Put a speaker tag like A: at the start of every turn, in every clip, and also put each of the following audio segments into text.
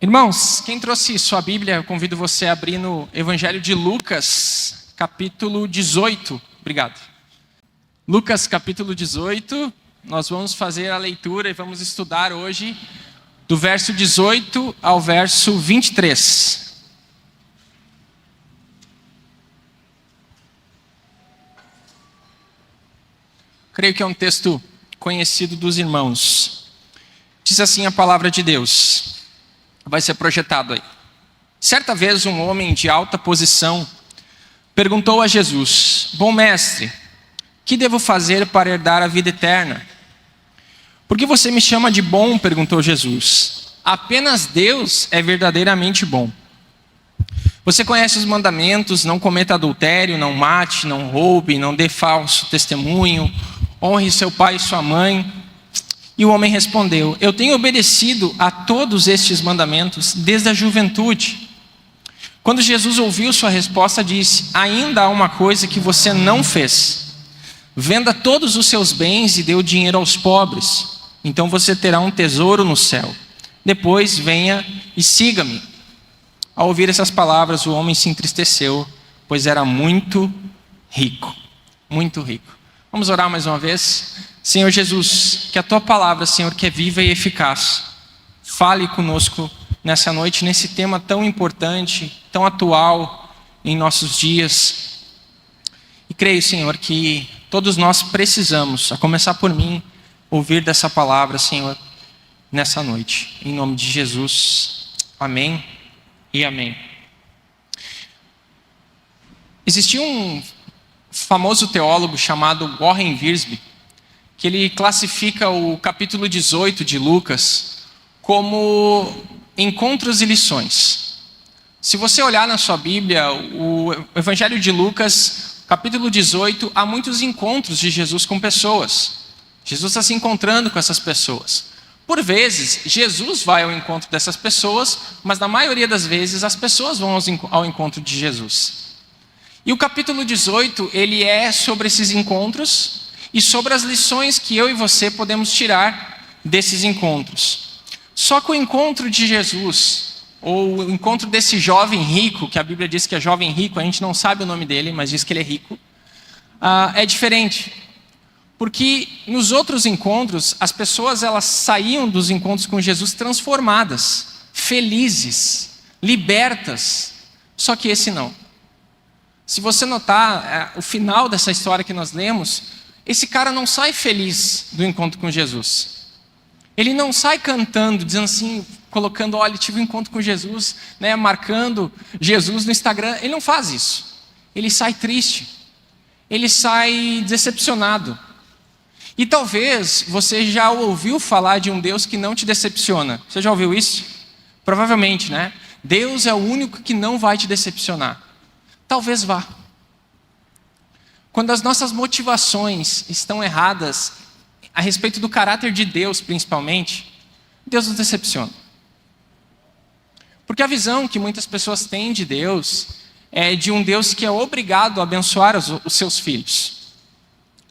A: Irmãos, quem trouxe sua Bíblia, eu convido você a abrir no Evangelho de Lucas, capítulo 18. Obrigado. Lucas, capítulo 18, nós vamos fazer a leitura e vamos estudar hoje do verso 18 ao verso 23. Creio que é um texto conhecido dos irmãos. Diz assim a palavra de Deus. Vai ser projetado aí. Certa vez um homem de alta posição perguntou a Jesus: Bom mestre, que devo fazer para herdar a vida eterna? Por que você me chama de bom? Perguntou Jesus. Apenas Deus é verdadeiramente bom. Você conhece os mandamentos: não cometa adultério, não mate, não roube, não dê falso testemunho, honre seu pai e sua mãe. E o homem respondeu: Eu tenho obedecido a todos estes mandamentos desde a juventude. Quando Jesus ouviu sua resposta, disse: Ainda há uma coisa que você não fez. Venda todos os seus bens e dê o dinheiro aos pobres. Então você terá um tesouro no céu. Depois venha e siga-me. Ao ouvir essas palavras, o homem se entristeceu, pois era muito rico. Muito rico. Vamos orar mais uma vez? Senhor Jesus, que a Tua palavra, Senhor, que é viva e eficaz, fale conosco nessa noite, nesse tema tão importante, tão atual em nossos dias. E creio, Senhor, que todos nós precisamos, a começar por mim, ouvir dessa palavra, Senhor, nessa noite. Em nome de Jesus. Amém e amém. Existia um famoso teólogo chamado Warren Wiersbe, que ele classifica o capítulo 18 de Lucas como encontros e lições. Se você olhar na sua Bíblia, o Evangelho de Lucas, capítulo 18, há muitos encontros de Jesus com pessoas. Jesus está se encontrando com essas pessoas. Por vezes, Jesus vai ao encontro dessas pessoas, mas na maioria das vezes as pessoas vão ao encontro de Jesus. E o capítulo 18, ele é sobre esses encontros e sobre as lições que eu e você podemos tirar desses encontros. Só que o encontro de Jesus, ou o encontro desse jovem rico, que a Bíblia diz que é jovem rico, a gente não sabe o nome dele, mas diz que ele é rico, é diferente. Porque nos outros encontros, as pessoas elas saíam dos encontros com Jesus transformadas, felizes, libertas, só que esse não. Se você notar o final dessa história que nós lemos, esse cara não sai feliz do encontro com Jesus. Ele não sai cantando, dizendo assim, colocando, olha, tive um encontro com Jesus, né, marcando Jesus no Instagram. Ele não faz isso. Ele sai triste. Ele sai decepcionado. E talvez você já ouviu falar de um Deus que não te decepciona. Você já ouviu isso? Provavelmente, né? Deus é o único que não vai te decepcionar. Talvez vá. Quando as nossas motivações estão erradas, a respeito do caráter de Deus principalmente, Deus nos decepciona. Porque a visão que muitas pessoas têm de Deus é de um Deus que é obrigado a abençoar os seus filhos.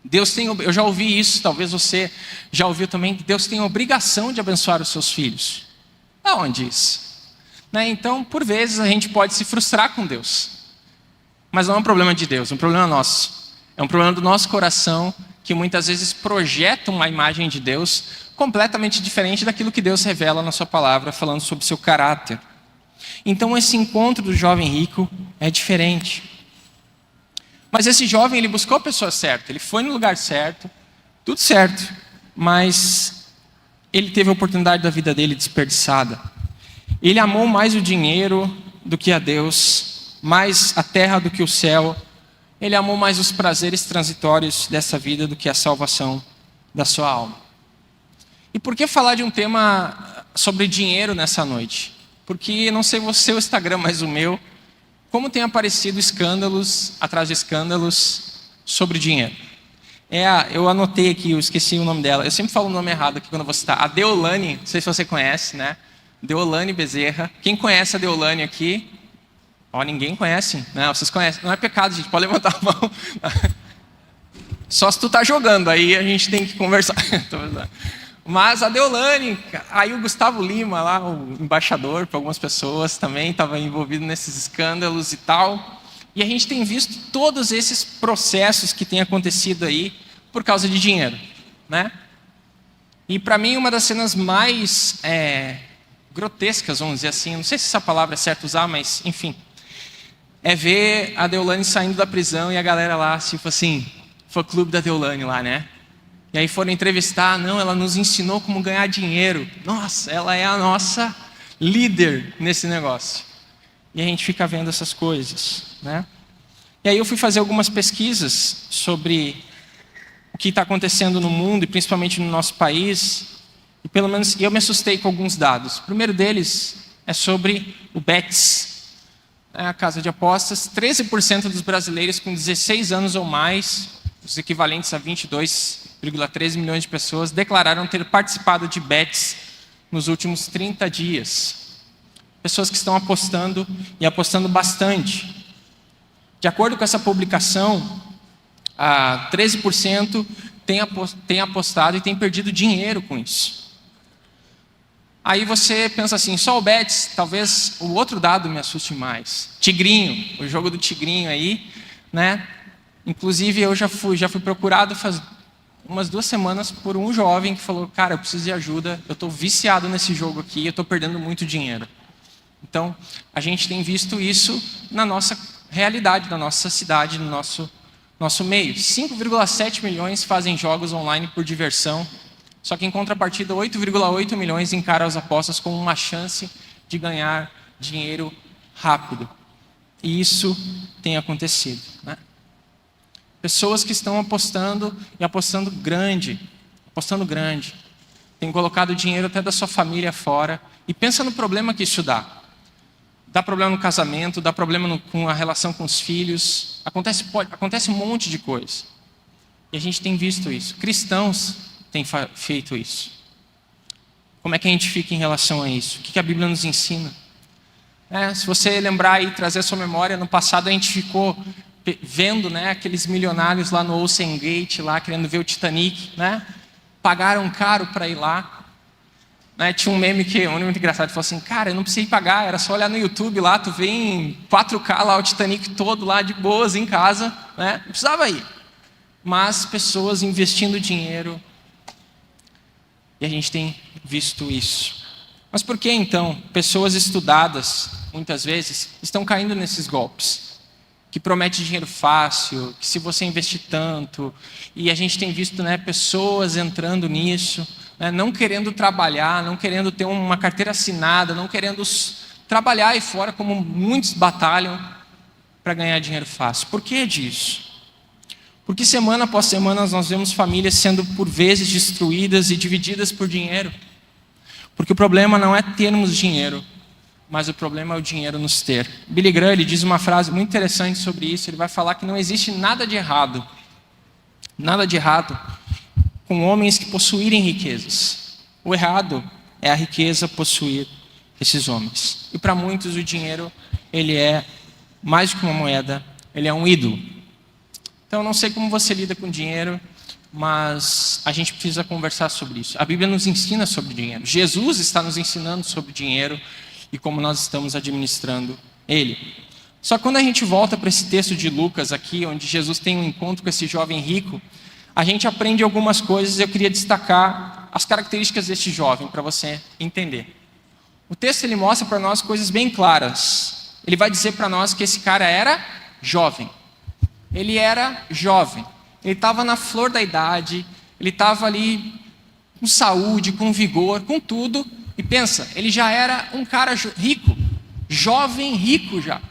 A: Eu já ouvi isso, talvez você já ouviu também, que Deus tem a obrigação de abençoar os seus filhos. Aonde isso? Né? Então, por vezes, a gente pode se frustrar com Deus. Mas não é um problema de Deus, é um problema nosso. É um problema do nosso coração, que muitas vezes projeta uma imagem de Deus completamente diferente daquilo que Deus revela na sua palavra, falando sobre o seu caráter. Então esse encontro do jovem rico é diferente. Mas esse jovem, ele buscou a pessoa certa, ele foi no lugar certo, tudo certo, mas ele teve a oportunidade da vida dele desperdiçada. Ele amou mais o dinheiro do que a Deus, mais a terra do que o céu. Ele amou mais os prazeres transitórios dessa vida do que a salvação da sua alma. E por que falar de um tema sobre dinheiro nessa noite? Porque, não sei você o Instagram, mas o meu, como tem aparecido escândalos atrás de escândalos sobre dinheiro. Eu anotei aqui, eu esqueci o nome dela. Eu sempre falo o nome errado aqui quando eu vou citar. A Deolane, não sei se você conhece, né? Deolane Bezerra. Quem conhece a Deolane aqui? Ninguém conhece, né? Vocês conhecem. Não é pecado, gente, pode levantar a mão. Só se tu tá jogando, aí a gente tem que conversar. Mas a Deolane, aí o Gustavo Lima, lá, o embaixador para algumas pessoas também, estava envolvido nesses escândalos e tal. E a gente tem visto todos esses processos que têm acontecido aí por causa de dinheiro, né? E para mim, uma das cenas mais grotescas, vamos dizer assim, não sei se essa palavra é certa usar, mas enfim, é ver a Deolane saindo da prisão e a galera lá, tipo assim, fã-clube da Deolane lá, né? E aí foram entrevistar, não, ela nos ensinou como ganhar dinheiro. Nossa, ela é a nossa líder nesse negócio. E a gente fica vendo essas coisas, né? E aí eu fui fazer algumas pesquisas sobre o que está acontecendo no mundo e principalmente no nosso país. E pelo menos eu me assustei com alguns dados. O primeiro deles é sobre o Bets, a casa de apostas. 13% dos brasileiros com 16 anos ou mais, os equivalentes a 22,13 milhões de pessoas, declararam ter participado de bets nos últimos 30 dias. Pessoas que estão apostando e apostando bastante. De acordo com essa publicação, 13% tem apostado e tem perdido dinheiro com isso. Aí você pensa assim, só o Bets, talvez o outro dado me assuste mais. Tigrinho, o jogo do Tigrinho aí, né? Inclusive, eu já fui procurado faz umas 2 semanas por um jovem que falou, cara, eu preciso de ajuda, eu estou viciado nesse jogo aqui, eu estou perdendo muito dinheiro. Então, a gente tem visto isso na nossa realidade, na nossa cidade, no nosso meio. 5,7 milhões fazem jogos online por diversão, só que em contrapartida, 8,8 milhões encaram as apostas como uma chance de ganhar dinheiro rápido. E isso tem acontecido, né? Pessoas que estão apostando e apostando grande. Tem colocado dinheiro até da sua família fora. E pensa no problema que isso dá. Dá problema no casamento, dá problema com a relação com os filhos. Acontece um monte de coisa. E a gente tem visto isso. Cristãos têm feito isso. Como é que a gente fica em relação a isso? O que a Bíblia nos ensina? Se você lembrar e trazer a sua memória, no passado a gente ficou vendo, né, aqueles milionários lá no Ocean Gate, lá querendo ver o Titanic, né? Pagaram caro para ir lá. Né? Tinha um meme muito engraçado, falou assim, cara, eu não precisei pagar, era só olhar no YouTube lá, tu vê em 4K lá o Titanic todo lá de boas em casa, né? Não precisava ir. Mas pessoas investindo dinheiro, e a gente tem visto isso. Mas por que então pessoas estudadas, muitas vezes, estão caindo nesses golpes? Que promete dinheiro fácil, que se você investir tanto, e a gente tem visto, né, pessoas entrando nisso, né, não querendo trabalhar, não querendo ter uma carteira assinada, não querendo trabalhar aí fora como muitos batalham para ganhar dinheiro fácil. Por que disso? Porque semana após semana nós vemos famílias sendo por vezes destruídas e divididas por dinheiro. Porque o problema não é termos dinheiro, mas o problema é o dinheiro nos ter. Billy Graham, ele diz uma frase muito interessante sobre isso. Ele vai falar que não existe nada de errado com homens que possuírem riquezas. O errado é a riqueza possuir esses homens. E para muitos o dinheiro, ele é mais do que uma moeda, ele é um ídolo. Então eu não sei como você lida com dinheiro, mas a gente precisa conversar sobre isso. A Bíblia nos ensina sobre dinheiro. Jesus está nos ensinando sobre dinheiro e como nós estamos administrando ele. Só que quando a gente volta para esse texto de Lucas aqui, onde Jesus tem um encontro com esse jovem rico, a gente aprende algumas coisas e eu queria destacar as características deste jovem para você entender. O texto ele mostra para nós coisas bem claras. Ele vai dizer para nós que esse cara era jovem. Ele era jovem. Ele estava na flor da idade, ele estava ali com saúde, com vigor, com tudo. E pensa, ele já era um cara rico, jovem rico já.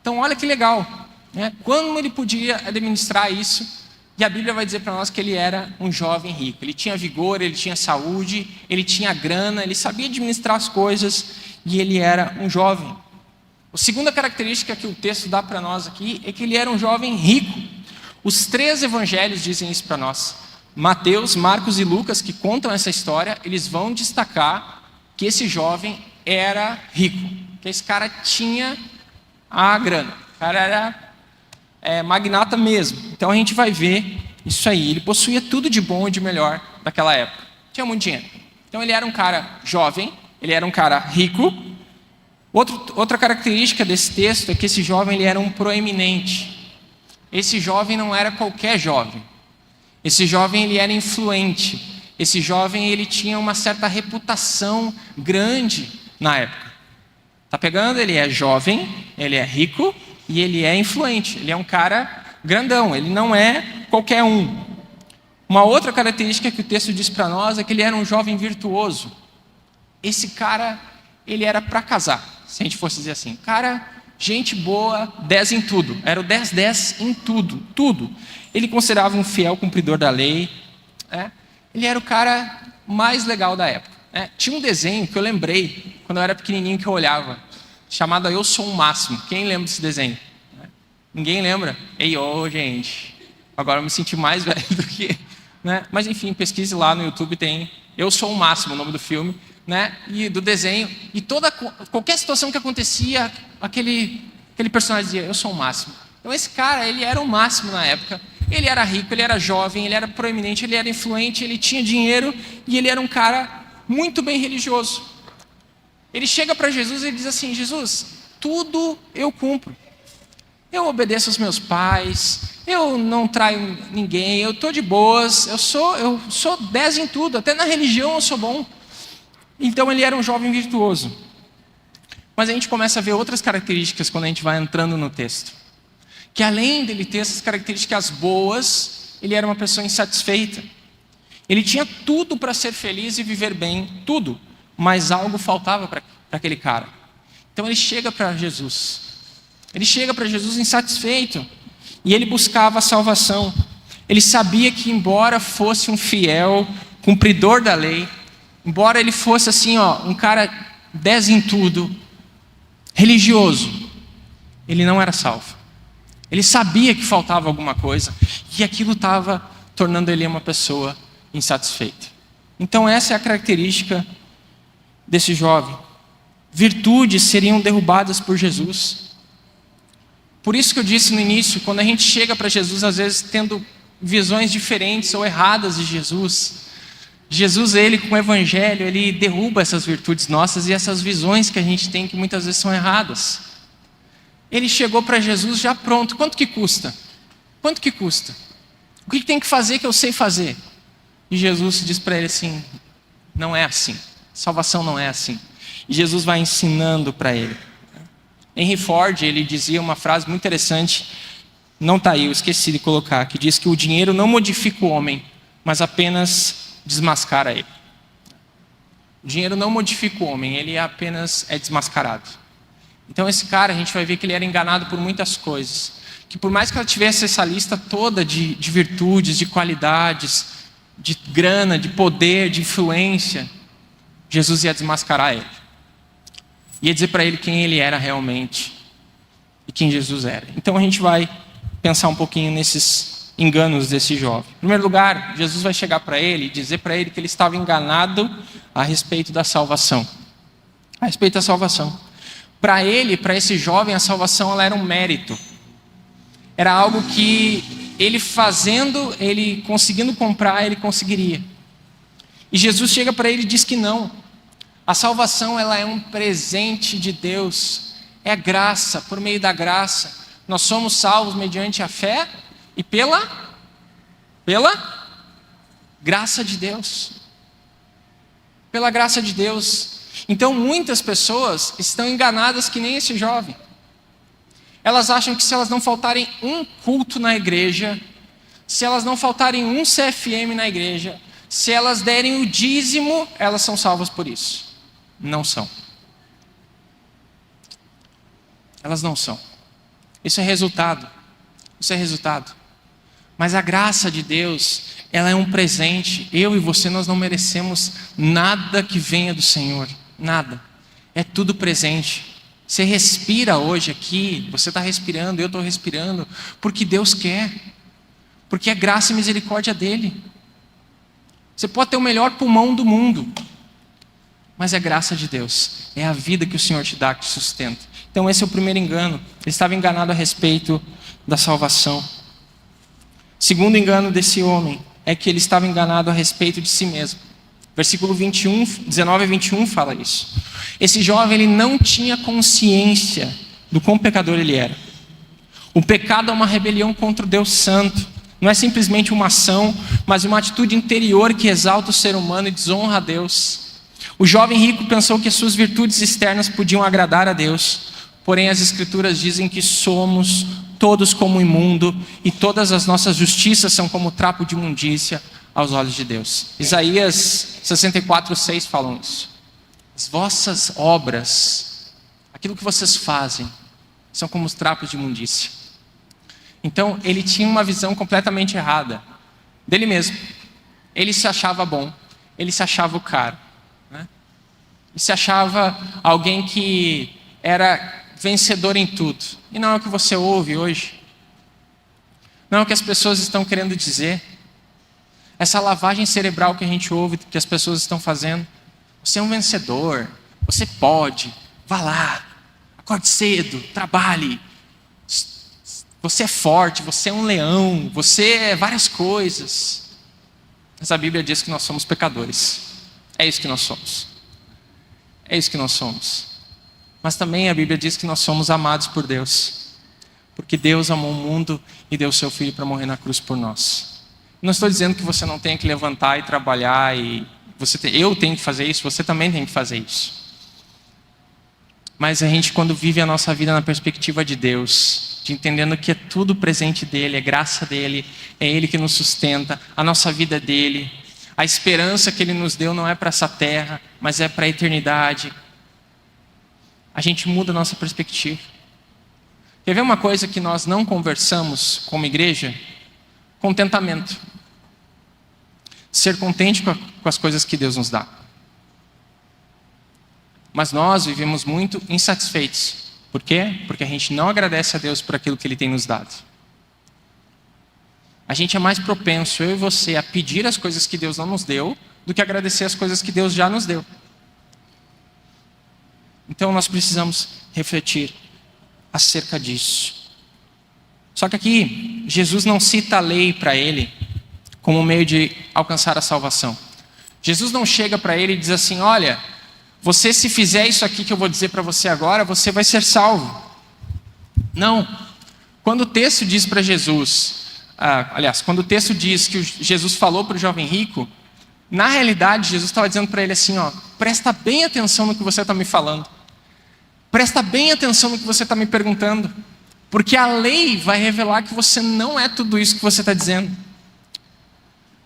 A: Então olha que legal, né? Como ele podia administrar isso? E a Bíblia vai dizer para nós que ele era um jovem rico. Ele tinha vigor, ele tinha saúde, ele tinha grana, ele sabia administrar as coisas e ele era um jovem. A segunda característica que o texto dá para nós aqui é que ele era um jovem rico. Os 3 evangelhos dizem isso para nós. Mateus, Marcos e Lucas, que contam essa história, eles vão destacar que esse jovem era rico, que esse cara tinha a grana, o cara era magnata mesmo. Então a gente vai ver isso aí, ele possuía tudo de bom e de melhor daquela época, tinha muito dinheiro. Então ele era um cara jovem, ele era um cara rico. Outra característica desse texto é que esse jovem ele era um proeminente. Esse jovem não era qualquer jovem. Esse jovem ele era influente. Esse jovem ele tinha uma certa reputação grande na época. Tá pegando? Ele é jovem, ele é rico e ele é influente. Ele é um cara grandão, ele não é qualquer um. Uma outra característica que o texto diz para nós é que ele era um jovem virtuoso. Esse cara, ele era para casar, se a gente fosse dizer assim. Cara, gente boa, 10 em tudo. Era o 10-10 em tudo, tudo. Ele considerava um fiel cumpridor da lei. Ele era o cara mais legal da época. Tinha um desenho que eu lembrei, quando eu era pequenininho, que eu olhava, chamado Eu Sou o Máximo. Quem lembra desse desenho? Ninguém lembra? Ei, gente. Agora eu me senti mais velho do que... Mas enfim, pesquise lá no YouTube, tem Eu Sou o Máximo, o nome do filme, e do desenho. E qualquer situação que acontecia, aquele personagem dizia, eu sou o máximo. Então esse cara, ele era o máximo na época. Ele era rico, ele era jovem, ele era proeminente, ele era influente, ele tinha dinheiro e ele era um cara muito bem religioso. Ele chega para Jesus e diz assim, Jesus, tudo eu cumpro. Eu obedeço aos meus pais, eu não traio ninguém, eu estou de boas, eu sou 10 em tudo, até na religião eu sou bom. Então ele era um jovem virtuoso. Mas a gente começa a ver outras características quando a gente vai entrando no texto. Que além dele ter essas características boas, ele era uma pessoa insatisfeita. Ele tinha tudo para ser feliz e viver bem, tudo, mas algo faltava para aquele cara. Então ele chega para Jesus. Ele chega para Jesus insatisfeito e ele buscava a salvação. Ele sabia que embora fosse um fiel cumpridor da lei, embora ele fosse assim, um cara 10 em tudo, religioso, ele não era salvo. Ele sabia que faltava alguma coisa e aquilo estava tornando ele uma pessoa insatisfeita. Então essa é a característica desse jovem. Virtudes seriam derrubadas por Jesus. Por isso que eu disse no início, quando a gente chega para Jesus, às vezes tendo visões diferentes ou erradas de Jesus, ele com o Evangelho, ele derruba essas virtudes nossas e essas visões que a gente tem que muitas vezes são erradas. Ele chegou para Jesus já pronto. Quanto que custa? Quanto que custa? O que tem que fazer que eu sei fazer? E Jesus diz para ele assim, não é assim. Salvação não é assim. E Jesus vai ensinando para ele. Henry Ford, ele dizia uma frase muito interessante, não está aí, eu esqueci de colocar, que diz que o dinheiro não modifica o homem, mas apenas desmascara ele. O dinheiro não modifica o homem, ele apenas é desmascarado. Então esse cara, a gente vai ver que ele era enganado por muitas coisas. Que por mais que ela tivesse essa lista toda de virtudes, de qualidades, de grana, de poder, de influência, Jesus ia desmascarar ele. Ia dizer para ele quem ele era realmente e quem Jesus era. Então a gente vai pensar um pouquinho nesses enganos desse jovem. Em primeiro lugar, Jesus vai chegar para ele e dizer para ele que ele estava enganado a respeito da salvação. A respeito da salvação. Para ele, para esse jovem, a salvação ela era um mérito. Era algo que ele fazendo, ele conseguindo comprar, ele conseguiria. E Jesus chega para ele e diz que não. A salvação ela é um presente de Deus. É graça, por meio da graça. Nós somos salvos mediante a fé e pela graça de Deus. Pela graça de Deus. Então muitas pessoas estão enganadas que nem esse jovem. Elas acham que se elas não faltarem um culto na igreja, se elas não faltarem um CFM na igreja, se elas derem o dízimo, elas são salvas por isso. Não são. Elas não são. Isso é resultado. Isso é resultado. Mas a graça de Deus, ela é um presente. Eu e você, nós não merecemos nada que venha do Senhor. Nada. É tudo presente. Você respira hoje aqui, você está respirando, eu estou respirando, porque Deus quer. Porque é graça e misericórdia dEle. Você pode ter o melhor pulmão do mundo, mas é graça de Deus. É a vida que o Senhor te dá, que te sustenta. Então esse é o primeiro engano. Ele estava enganado a respeito da salvação. Segundo engano desse homem é que ele estava enganado a respeito de si mesmo. Versículo 21, 19 a 21 fala isso. Esse jovem, ele não tinha consciência do quão pecador ele era. O pecado é uma rebelião contra o Deus Santo. Não é simplesmente uma ação, mas uma atitude interior que exalta o ser humano e desonra a Deus. O jovem rico pensou que suas virtudes externas podiam agradar a Deus. Porém, as Escrituras dizem que somos todos como imundo e todas as nossas justiças são como trapo de imundícia aos olhos de Deus. Isaías 64:6 falam isso. As vossas obras, aquilo que vocês fazem, são como os trapos de imundícia. Então, ele tinha uma visão completamente errada dele mesmo. Ele se achava bom, ele se achava o cara, né? Ele se achava alguém que era vencedor em tudo. E não é o que você ouve hoje. Não é o que as pessoas estão querendo dizer. Essa lavagem cerebral que a gente ouve, que as pessoas estão fazendo. Você é um vencedor, você pode, vá lá, acorde cedo, trabalhe. Você é forte, você é um leão, você é várias coisas. Mas a Bíblia diz que nós somos pecadores. É isso que nós somos. É isso que nós somos. Mas também a Bíblia diz que nós somos amados por Deus. Porque Deus amou o mundo e deu o seu Filho para morrer na cruz por nós. Não estou dizendo que você não tenha que levantar e trabalhar e eu tenho que fazer isso, você também tem que fazer isso. Mas a gente, quando vive a nossa vida na perspectiva de Deus, de entendendo que é tudo presente dEle, é graça dEle, é Ele que nos sustenta, a nossa vida é dEle, a esperança que Ele nos deu não é para essa terra, mas é para a eternidade. A gente muda a nossa perspectiva. Quer ver uma coisa que nós não conversamos como igreja? Contentamento. Ser contente com as coisas que Deus nos dá. Mas nós vivemos muito insatisfeitos. Por quê? Porque a gente não agradece a Deus por aquilo que Ele tem nos dado. A gente é mais propenso, eu e você, a pedir as coisas que Deus não nos deu, do que agradecer as coisas que Deus já nos deu. Então nós precisamos refletir acerca disso. Só que aqui, Jesus não cita a lei para ele como meio de alcançar a salvação. Jesus não chega para ele e diz assim: olha, você se fizer isso aqui que eu vou dizer para você agora, você vai ser salvo. Não. Quando o texto diz para Jesus, quando o texto diz que Jesus falou para o jovem rico, na realidade Jesus estava dizendo para ele assim: ó, presta bem atenção no que você está me falando. Presta bem atenção no que você está me perguntando. Porque a lei vai revelar que você não é tudo isso que você está dizendo.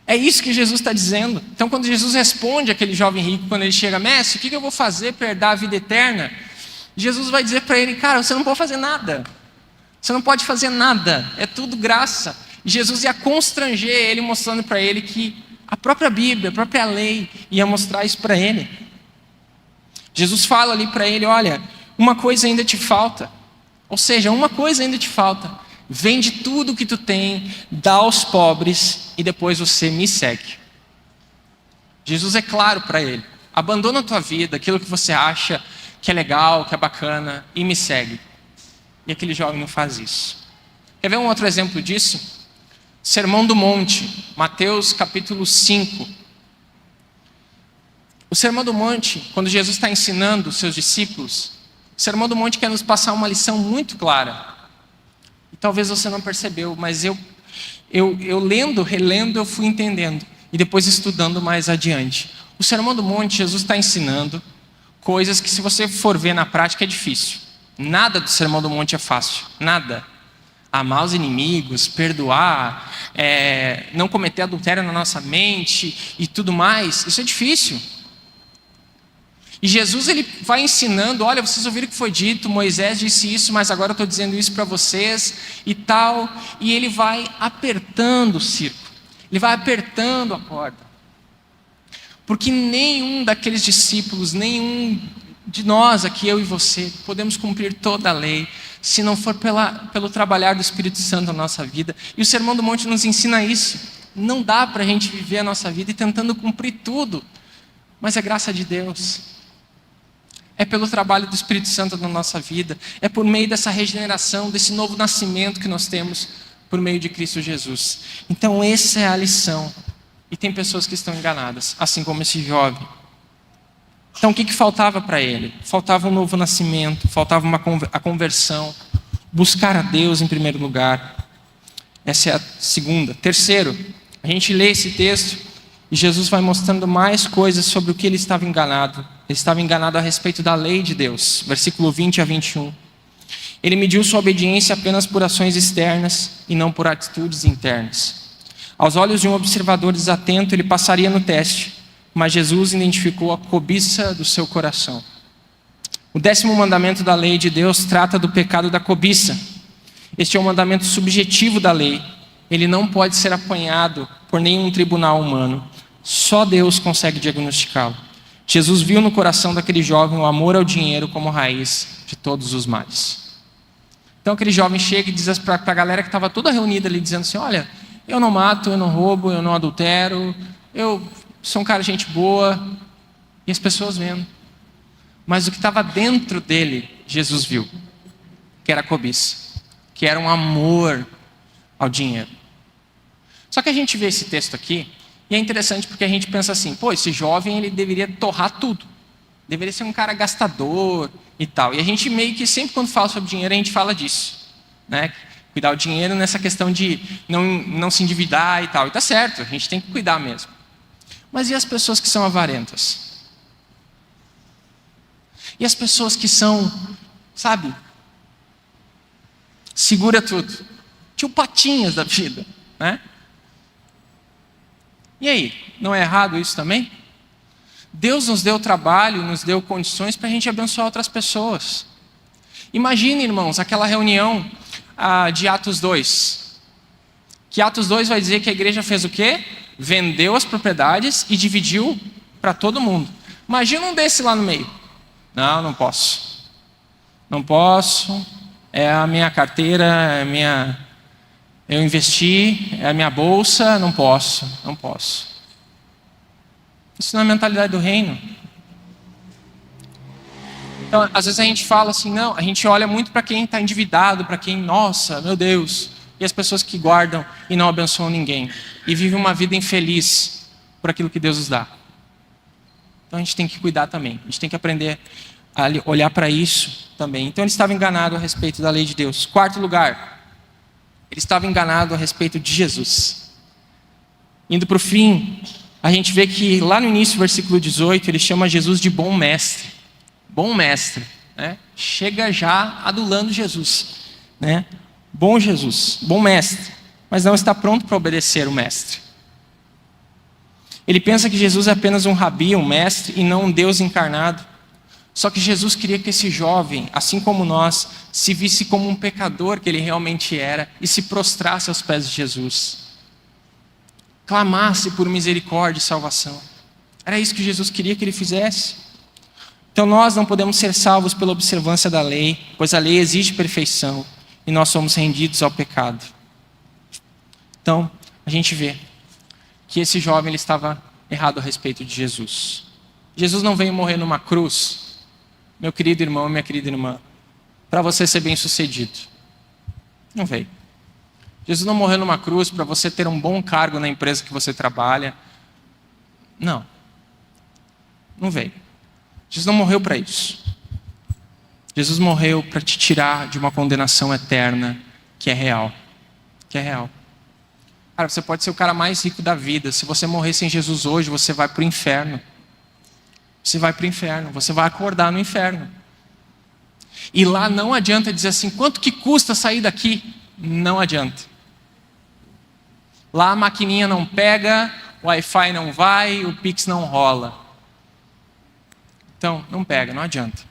A: É isso que Jesus está dizendo. Então, quando Jesus responde àquele jovem rico, quando ele chega: mestre, o que eu vou fazer para herdar a vida eterna? Jesus vai dizer para ele: cara, você não pode fazer nada. Você não pode fazer nada. É tudo graça. E Jesus ia constranger ele, mostrando para ele que a própria Bíblia, a própria lei, ia mostrar isso para ele. Jesus fala ali para ele: olha, uma coisa ainda te falta. Ou seja, uma coisa ainda te falta. Vende tudo o que tu tem, dá aos pobres e depois você me segue. Jesus é claro para ele: abandona a tua vida, aquilo que você acha que é legal, que é bacana, e me segue. E aquele jovem não faz isso. Quer ver um outro exemplo disso? Sermão do Monte, Mateus capítulo 5. O Sermão do Monte, quando Jesus está ensinando os seus discípulos, o Sermão do Monte quer nos passar uma lição muito clara. E talvez você não percebeu, mas eu lendo, relendo, eu fui entendendo. E depois estudando mais adiante. O Sermão do Monte, Jesus está ensinando coisas que, se você for ver na prática, é difícil. Nada do Sermão do Monte é fácil. Nada. Amar os inimigos, perdoar, não cometer adultério na nossa mente e tudo mais. Isso é difícil. E Jesus, ele vai ensinando: olha, vocês ouviram o que foi dito, Moisés disse isso, mas agora eu estou dizendo isso para vocês e tal. E ele vai apertando o circo, ele vai apertando a corda. Porque nenhum daqueles discípulos, nenhum de nós aqui, eu e você, podemos cumprir toda a lei, se não for pelo trabalhar do Espírito Santo na nossa vida. E o Sermão do Monte nos ensina isso. Não dá para a gente viver a nossa vida e tentando cumprir tudo, mas é graça de Deus. É pelo trabalho do Espírito Santo na nossa vida. É por meio dessa regeneração, desse novo nascimento que nós temos por meio de Cristo Jesus. Então essa é a lição. E tem pessoas que estão enganadas, assim como esse jovem. Então o que faltava para ele? Faltava um novo nascimento, faltava a conversão, buscar a Deus em primeiro lugar. Essa é a segunda. Terceiro, a gente lê esse texto e Jesus vai mostrando mais coisas sobre o que ele estava enganado. Ele estava enganado a respeito da lei de Deus. Versículo 20 a 21. Ele mediu sua obediência apenas por ações externas e não por atitudes internas. Aos olhos de um observador desatento, ele passaria no teste, mas Jesus identificou a cobiça do seu coração. O 10º mandamento da lei de Deus trata do pecado da cobiça. Este é um mandamento subjetivo da lei. Ele não pode ser apanhado por nenhum tribunal humano. Só Deus consegue diagnosticá-lo. Jesus viu no coração daquele jovem o amor ao dinheiro como raiz de todos os males. Então aquele jovem chega e diz para a galera que estava toda reunida ali, dizendo assim: olha, eu não mato, eu não roubo, eu não adultero, eu sou um cara de gente boa. E as pessoas vendo. Mas o que estava dentro dele, Jesus viu, que era a cobiça, que era um amor ao dinheiro. Só que a gente vê esse texto aqui, e é interessante porque a gente pensa assim: pô, esse jovem ele deveria torrar tudo, deveria ser um cara gastador e tal. E a gente meio que sempre quando fala sobre dinheiro, a gente fala disso, né? Cuidar o dinheiro nessa questão de não se endividar e tal. E tá certo, a gente tem que cuidar mesmo. Mas e as pessoas que são avarentas? E as pessoas que são, sabe, segura tudo, tio Patinhas da vida, né? E aí, não é errado isso também? Deus nos deu trabalho, nos deu condições para a gente abençoar outras pessoas. Imagine, irmãos, aquela reunião de Atos 2. Que Atos 2 vai dizer que a igreja fez o quê? Vendeu as propriedades e dividiu para todo mundo. Imagina um desse lá no meio. Não, não posso. Não posso. É a minha carteira, eu investi, é a minha bolsa, não posso. Isso não é a mentalidade do reino. Então, às vezes a gente fala assim, não, a gente olha muito para quem está endividado, para quem, nossa, meu Deus, e as pessoas que guardam e não abençoam ninguém, e vivem uma vida infeliz por aquilo que Deus nos dá. Então a gente tem que cuidar também, a gente tem que aprender a olhar para isso também. Então ele estava enganado a respeito da lei de Deus. Quarto lugar, ele estava enganado a respeito de Jesus. Indo para o fim, a gente vê que lá no início, versículo 18, ele chama Jesus de bom mestre. Bom mestre, né? Chega já adulando Jesus, né? Bom Jesus, bom mestre, mas não está pronto para obedecer o mestre. Ele pensa que Jesus é apenas um rabi, um mestre, e não um Deus encarnado. Só que Jesus queria que esse jovem, assim como nós, se visse como um pecador que ele realmente era e se prostrasse aos pés de Jesus. Clamasse por misericórdia e salvação. Era isso que Jesus queria que ele fizesse. Então nós não podemos ser salvos pela observância da lei, pois a lei exige perfeição e nós somos rendidos ao pecado. Então, a gente vê que esse jovem ele estava errado a respeito de Jesus. Jesus não veio morrer numa cruz, meu querido irmão e minha querida irmã, para você ser bem sucedido. Não veio. Jesus não morreu numa cruz para você ter um bom cargo na empresa que você trabalha. Não. Não veio. Jesus não morreu para isso. Jesus morreu para te tirar de uma condenação eterna que é real. Que é real. Cara, você pode ser o cara mais rico da vida. Se você morrer sem Jesus hoje, você vai para o inferno. Você vai para o inferno. Você vai acordar no inferno. E lá não adianta dizer assim, quanto que custa sair daqui? Não adianta. Lá a maquininha não pega, o Wi-Fi não vai, o Pix não rola. Então, não pega, não adianta.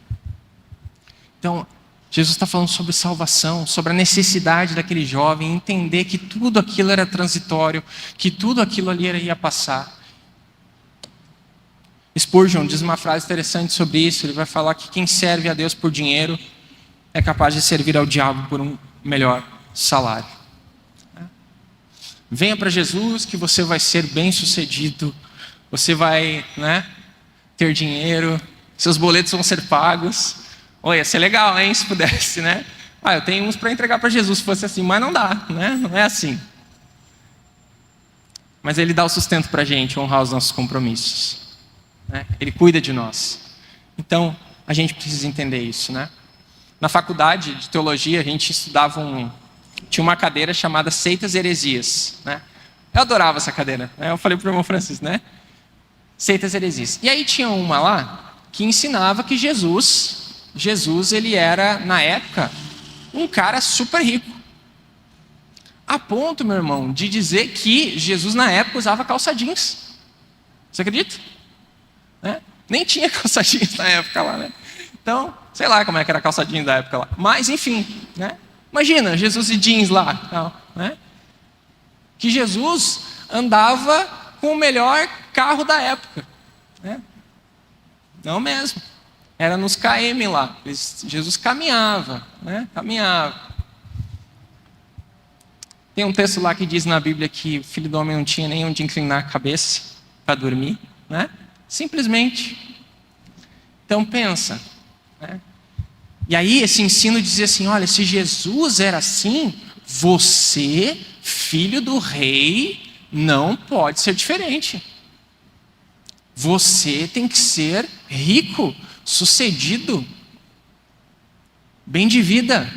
A: Então, Jesus está falando sobre salvação, sobre a necessidade daquele jovem entender que tudo aquilo era transitório, que tudo aquilo ali ia passar. Spurgeon diz uma frase interessante sobre isso. Ele vai falar que quem serve a Deus por dinheiro é capaz de servir ao diabo por um melhor salário. Venha para Jesus que você vai ser bem sucedido, você vai, ter dinheiro, seus boletos vão ser pagos. Olha, ia ser legal, hein, se pudesse, né? Eu tenho uns para entregar para Jesus, se fosse assim, mas não dá, né? Não é assim. Mas Ele dá o sustento para a gente honrar os nossos compromissos, né? Ele cuida de nós. Então, a gente precisa entender isso, né? Na faculdade de teologia, a gente estudava tinha uma cadeira chamada Seitas e Heresias, né? Eu adorava essa cadeira, né? Eu falei para o irmão Francisco, né? Seitas e Heresias. E aí tinha uma lá que ensinava que Jesus ele era, na época, um cara super rico. A ponto, meu irmão, de dizer que Jesus na época usava calça jeans. Você acredita? Né? Nem tinha calça jeans na época lá, né? Então, sei lá como é que era a calça jeans da época lá. Mas, enfim, né? Imagina, Jesus de jeans lá, tal, né? Que Jesus andava com o melhor carro da época, né? Não mesmo. Era nos KM lá. Jesus caminhava, né? Caminhava. Tem um texto lá que diz na Bíblia que o filho do homem não tinha nem onde inclinar a cabeça para dormir, né? Simplesmente. Então pensa, né? E aí esse ensino dizia assim, olha, se Jesus era assim, você, filho do rei, não pode ser diferente. Você tem que ser rico, sucedido, bem de vida.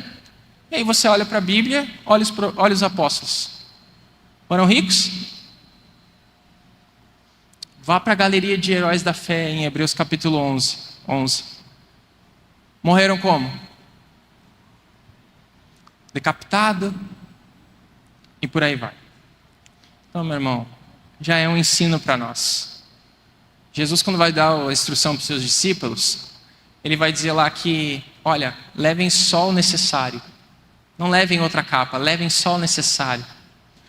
A: E aí você olha para a Bíblia, olha os apóstolos. Foram ricos? Vá para a galeria de heróis da fé em Hebreus capítulo 11. Morreram como? Decapitado. E por aí vai. Então, meu irmão, já é um ensino para nós. Jesus, quando vai dar a instrução para os seus discípulos, ele vai dizer lá que, olha, levem só o necessário. Não levem outra capa, levem só o necessário.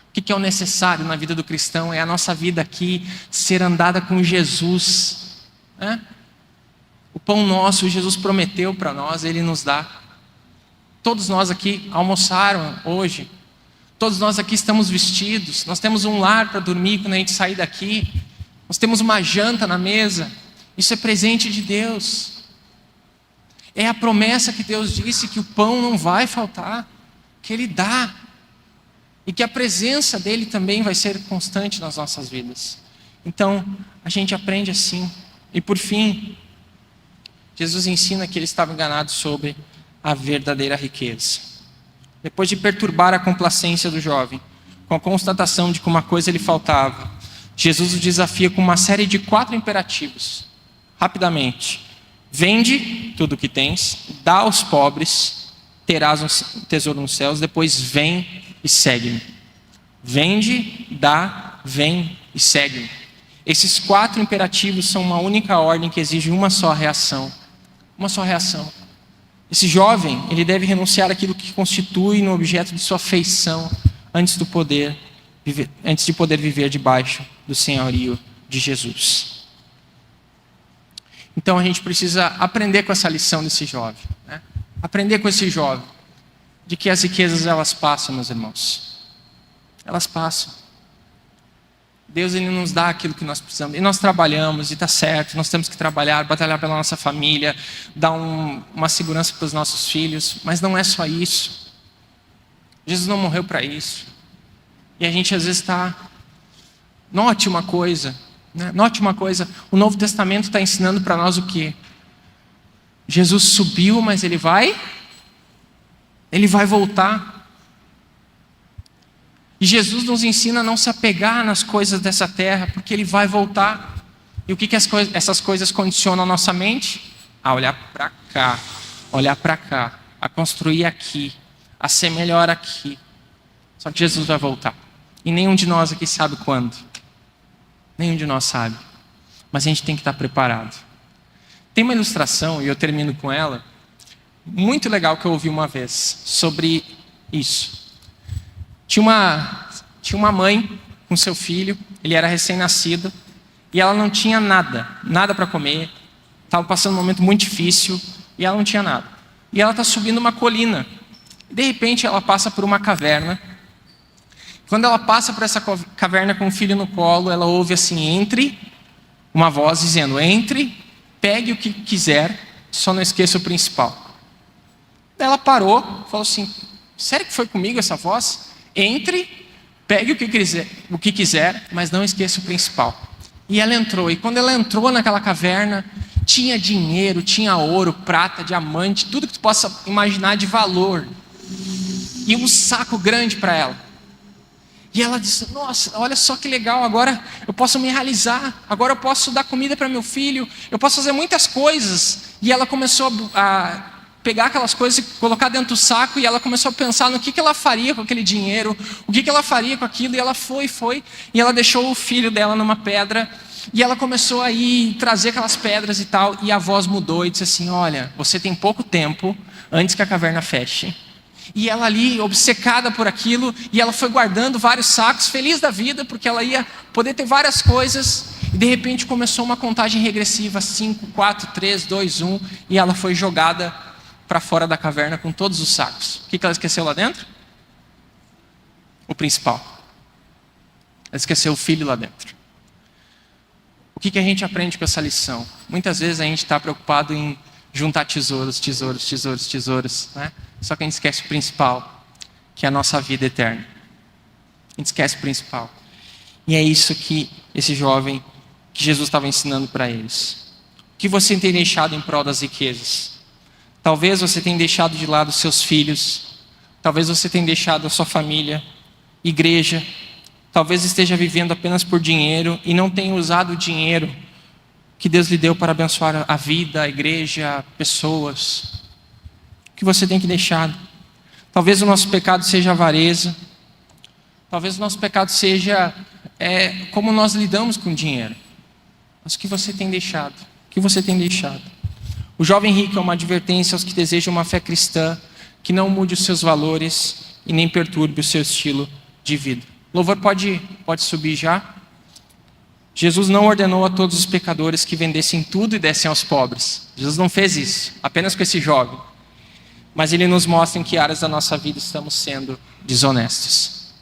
A: O que é o necessário na vida do cristão? É a nossa vida aqui ser andada com Jesus, né? O pão nosso, Jesus prometeu para nós, Ele nos dá. Todos nós aqui almoçaram hoje. Todos nós aqui estamos vestidos. Nós temos um lar para dormir quando a gente sair daqui. Nós temos uma janta na mesa. Isso é presente de Deus. É a promessa que Deus disse que o pão não vai faltar, que Ele dá. E que a presença dEle também vai ser constante nas nossas vidas. Então, a gente aprende assim. E por fim, Jesus ensina que ele estava enganado sobre a verdadeira riqueza. Depois de perturbar a complacência do jovem, com a constatação de que uma coisa lhe faltava, Jesus o desafia com uma série de 4 imperativos. Rapidamente. Vende tudo o que tens, dá aos pobres, terás um tesouro nos céus, depois vem e segue-me. Vende, dá, vem e segue-me. Esses 4 imperativos são uma única ordem que exige uma só reação. Uma só reação. Esse jovem, ele deve renunciar àquilo que constitui no objeto de sua afeição antes de poder viver debaixo do senhorio de Jesus. Então a gente precisa aprender com essa lição desse jovem, né? Aprender com esse jovem de que as riquezas elas passam, meus irmãos. Elas passam. Deus ele nos dá aquilo que nós precisamos. E nós trabalhamos, e está certo, nós temos que trabalhar, batalhar pela nossa família, dar uma segurança para os nossos filhos, mas não é só isso. Jesus não morreu para isso. E a gente às vezes está... Note uma coisa, né? Note uma coisa, o Novo Testamento está ensinando para nós o quê? Jesus subiu, mas Ele vai voltar. E Jesus nos ensina a não se apegar nas coisas dessa terra, porque Ele vai voltar. E o que essas coisas condicionam a nossa mente? A olhar para cá, a construir aqui, a ser melhor aqui. Só que Jesus vai voltar. E nenhum de nós aqui sabe quando. Nenhum de nós sabe. Mas a gente tem que estar preparado. Tem uma ilustração, e eu termino com ela, muito legal que eu ouvi uma vez, sobre isso. Tinha uma mãe com seu filho, ele era recém-nascido, e ela não tinha nada para comer, estava passando um momento muito difícil, e ela não tinha nada. E ela está subindo uma colina, de repente ela passa por uma caverna. Quando ela passa por essa caverna com o filho no colo, ela ouve assim, uma voz dizendo, entre, pegue o que quiser, só não esqueça o principal. Daí ela parou, falou assim, sério que foi comigo essa voz? Entre, Pegue o que quiser, mas não esqueça o principal. E ela entrou, e quando ela entrou naquela caverna, tinha dinheiro, tinha ouro, prata, diamante, tudo que tu possa imaginar de valor. E um saco grande para ela. E ela disse: nossa, olha só que legal, agora eu posso me realizar, agora eu posso dar comida para meu filho, eu posso fazer muitas coisas. E ela começou a pegar aquelas coisas e colocar dentro do saco, e ela começou a pensar no que ela faria com aquele dinheiro, o que ela faria com aquilo, e ela foi, e ela deixou o filho dela numa pedra, e ela começou a ir trazer aquelas pedras e tal, e a voz mudou e disse assim: olha, você tem pouco tempo antes que a caverna feche. E ela ali, obcecada por aquilo, e ela foi guardando vários sacos, feliz da vida, porque ela ia poder ter várias coisas, e de repente começou uma contagem regressiva, 5, 4, 3, 2, 1, e ela foi jogada para fora da caverna com todos os sacos. O que ela esqueceu lá dentro? O principal. Ela esqueceu o filho lá dentro. O que a gente aprende com essa lição? Muitas vezes a gente está preocupado em juntar tesouros, né? Só que a gente esquece o principal, que é a nossa vida eterna. A gente esquece o principal. E é isso que esse jovem, que Jesus estava ensinando para eles. O que você tem deixado em prol das riquezas? Talvez você tenha deixado de lado seus filhos. Talvez você tenha deixado a sua família, igreja. Talvez esteja vivendo apenas por dinheiro e não tenha usado o dinheiro que Deus lhe deu para abençoar a vida, a igreja, pessoas. O que você tem que deixar? Talvez o nosso pecado seja avareza. Talvez o nosso pecado seja como nós lidamos com o dinheiro. Mas o que você tem deixado? O que você tem deixado? O jovem rico é uma advertência aos que desejam uma fé cristã que não mude os seus valores e nem perturbe o seu estilo de vida. O louvor pode subir já. Jesus não ordenou a todos os pecadores que vendessem tudo e dessem aos pobres. Jesus não fez isso, apenas com esse jovem. Mas ele nos mostra em que áreas da nossa vida estamos sendo desonestos.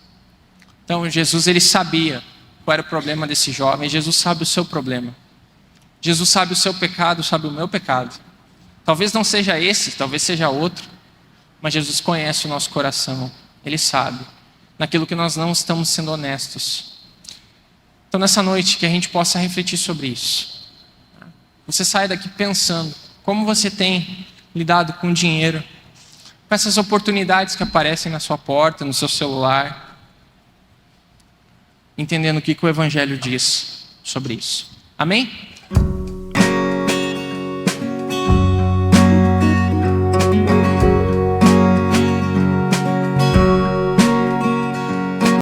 A: Então Jesus, ele sabia qual era o problema desse jovem. Jesus sabe o seu problema. Jesus sabe o seu pecado, sabe o meu pecado. Talvez não seja esse, talvez seja outro. Mas Jesus conhece o nosso coração. Ele sabe naquilo que nós não estamos sendo honestos. Então nessa noite que a gente possa refletir sobre isso. Você sai daqui pensando como você tem lidado com dinheiro, com essas oportunidades que aparecem na sua porta, no seu celular, entendendo o que o Evangelho diz sobre isso. Amém?